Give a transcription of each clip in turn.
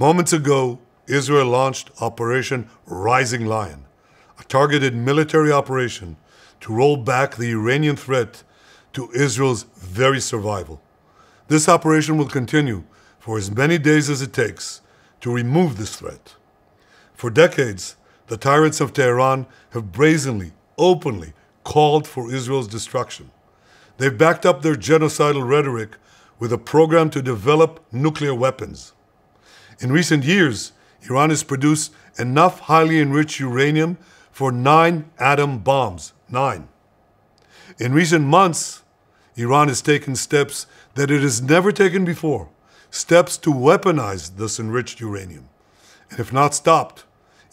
Moments ago, Israel launched Operation Rising Lion, a targeted military operation to roll back the Iranian threat to Israel's very survival. This operation will continue for as many days as it takes to remove this threat. For decades, the tyrants of Tehran have brazenly, openly called for Israel's destruction. They've backed up their genocidal rhetoric with a program to develop nuclear weapons. In recent years, Iran has produced enough highly enriched uranium for 9 atom bombs. 9. In recent months, Iran has taken steps that it has never taken before, steps to weaponize this enriched uranium. And if not stopped,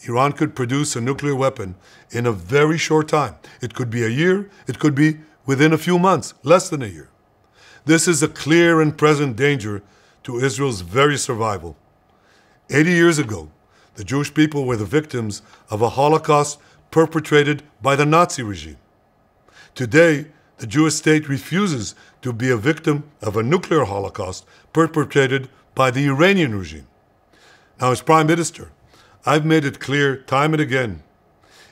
Iran could produce a nuclear weapon in a very short time. It could be a year, it could be within a few months, less than a year. This is a clear and present danger to Israel's very survival. 80 years ago, the Jewish people were the victims of a Holocaust perpetrated by the Nazi regime. Today, the Jewish state refuses to be a victim of a nuclear Holocaust perpetrated by the Iranian regime. Now, as Prime Minister, I've made it clear time and again,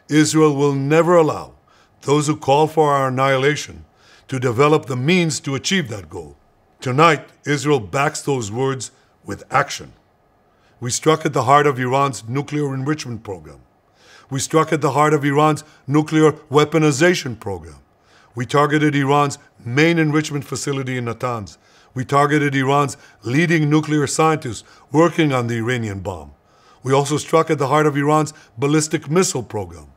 Israel will never allow those who call for our annihilation to develop the means to achieve that goal. Tonight, Israel backs those words with action. We struck at the heart of Iran's nuclear enrichment program. We struck at the heart of Iran's nuclear weaponization program. We targeted Iran's main enrichment facility in Natanz. We targeted Iran's leading nuclear scientists working on the Iranian bomb. We also struck at the heart of Iran's ballistic missile program.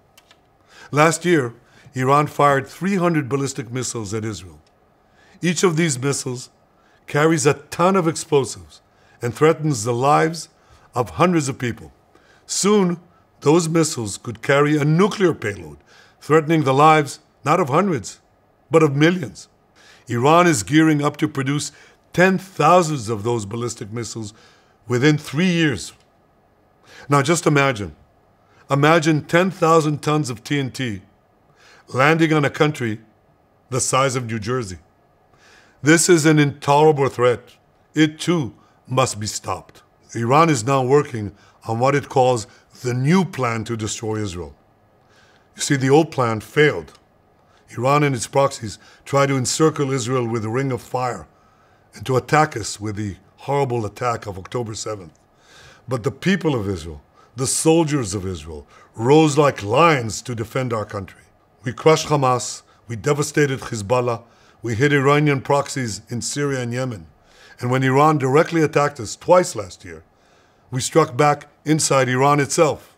Last year, Iran fired 300 ballistic missiles at Israel. Each of these missiles carries a ton of explosives and threatens the lives of hundreds of people. Soon, those missiles could carry a nuclear payload, threatening the lives not of hundreds, but of millions. Iran is gearing up to produce 10,000 of those ballistic missiles within 3 years. Now just imagine 10,000 tons of TNT landing on a country the size of New Jersey. This is an intolerable threat. It too must be stopped. Iran is now working on what it calls the new plan to destroy Israel. You see, the old plan failed. Iran and its proxies tried to encircle Israel with a ring of fire and to attack us with the horrible attack of October 7th. But the people of Israel, the soldiers of Israel, rose like lions to defend our country. We crushed Hamas, we devastated Hezbollah, we hit Iranian proxies in Syria and Yemen. And when Iran directly attacked us twice last year, we struck back inside Iran itself.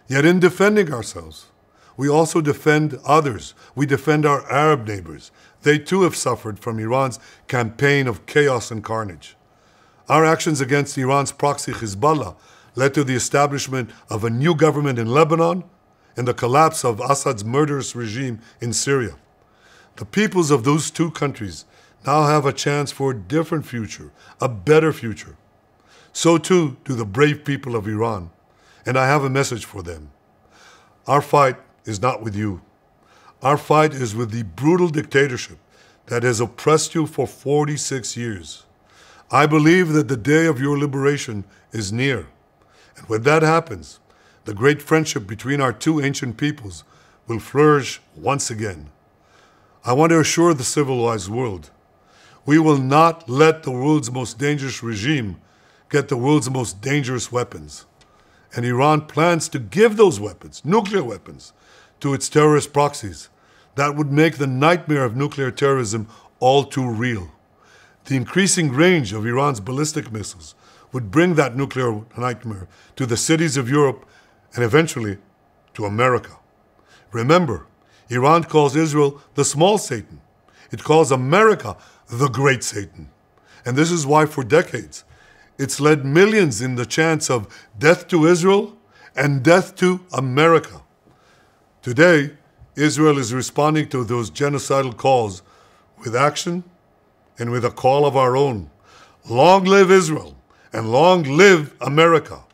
Yet in defending ourselves, we also defend others. We defend our Arab neighbors. They too have suffered from Iran's campaign of chaos and carnage. Our actions against Iran's proxy Hezbollah led to the establishment of a new government in Lebanon and the collapse of Assad's murderous regime in Syria. The peoples of those two countries now have a chance for a different future, a better future. So too do the brave people of Iran, and I have a message for them. Our fight is not with you. Our fight is with the brutal dictatorship that has oppressed you for 46 years. I believe that the day of your liberation is near. And when that happens, the great friendship between our two ancient peoples will flourish once again. I want to assure the civilized world, we will not let the world's most dangerous regime get the world's most dangerous weapons. And Iran plans to give those weapons, nuclear weapons, to its terrorist proxies. That would make the nightmare of nuclear terrorism all too real. The increasing range of Iran's ballistic missiles would bring that nuclear nightmare to the cities of Europe and eventually to America. Remember, Iran calls Israel the small Satan. It calls America the great Satan. And this is why for decades, it's led millions in the chants of death to Israel and death to America. Today, Israel is responding to those genocidal calls with action and with a call of our own. Long live Israel and long live America.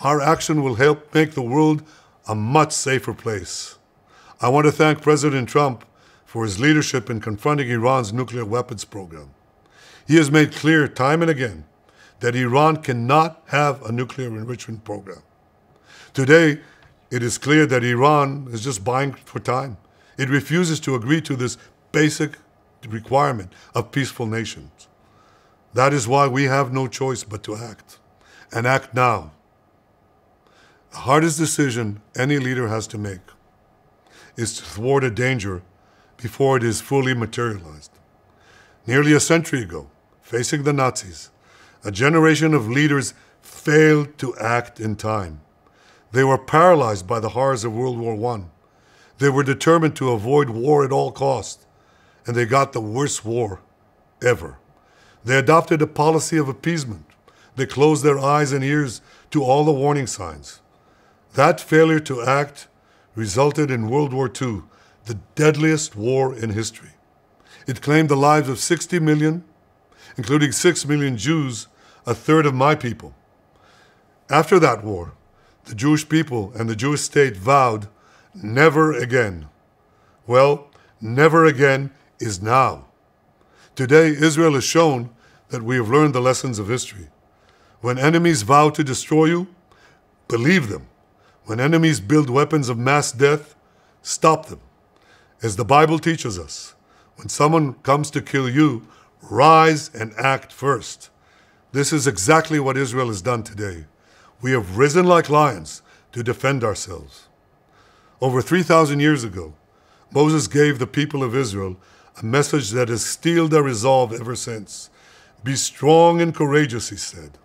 Our action will help make the world a much safer place. I want to thank President Trump for his leadership in confronting Iran's nuclear weapons program. He has made clear time and again that Iran cannot have a nuclear enrichment program. Today, it is clear that Iran is just buying for time. It refuses to agree to this basic requirement of peaceful nations. That is why we have no choice but to act, and act now. The hardest decision any leader has to make is to thwart a danger before it is fully materialized. Nearly a century ago, facing the Nazis, a generation of leaders failed to act in time. They were paralyzed by the horrors of World War I. They were determined to avoid war at all costs, and they got the worst war ever. They adopted a policy of appeasement. They closed their eyes and ears to all the warning signs. That failure to act resulted in World War II, the deadliest war in history. It claimed the lives of 60 million, including 6 million Jews, a third of my people. After that war, the Jewish people and the Jewish state vowed, never again. Well, never again is now. Today, Israel has shown that we have learned the lessons of history. When enemies vow to destroy you, believe them. When enemies build weapons of mass death, stop them. As the Bible teaches us, when someone comes to kill you, rise and act first. This is exactly what Israel has done today. We have risen like lions to defend ourselves. Over 3,000 years ago, Moses gave the people of Israel a message that has steeled their resolve ever since. Be strong and courageous, he said.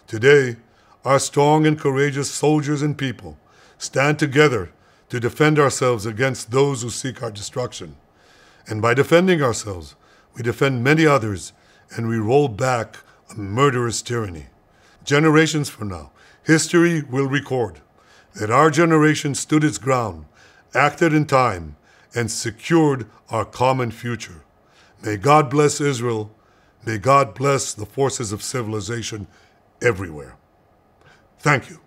Today, our strong and courageous soldiers and people stand together to defend ourselves against those who seek our destruction. And by defending ourselves, we defend many others, and we roll back a murderous tyranny. Generations from now, history will record that our generation stood its ground, acted in time, and secured our common future. May God bless Israel. May God bless the forces of civilization everywhere. Thank you.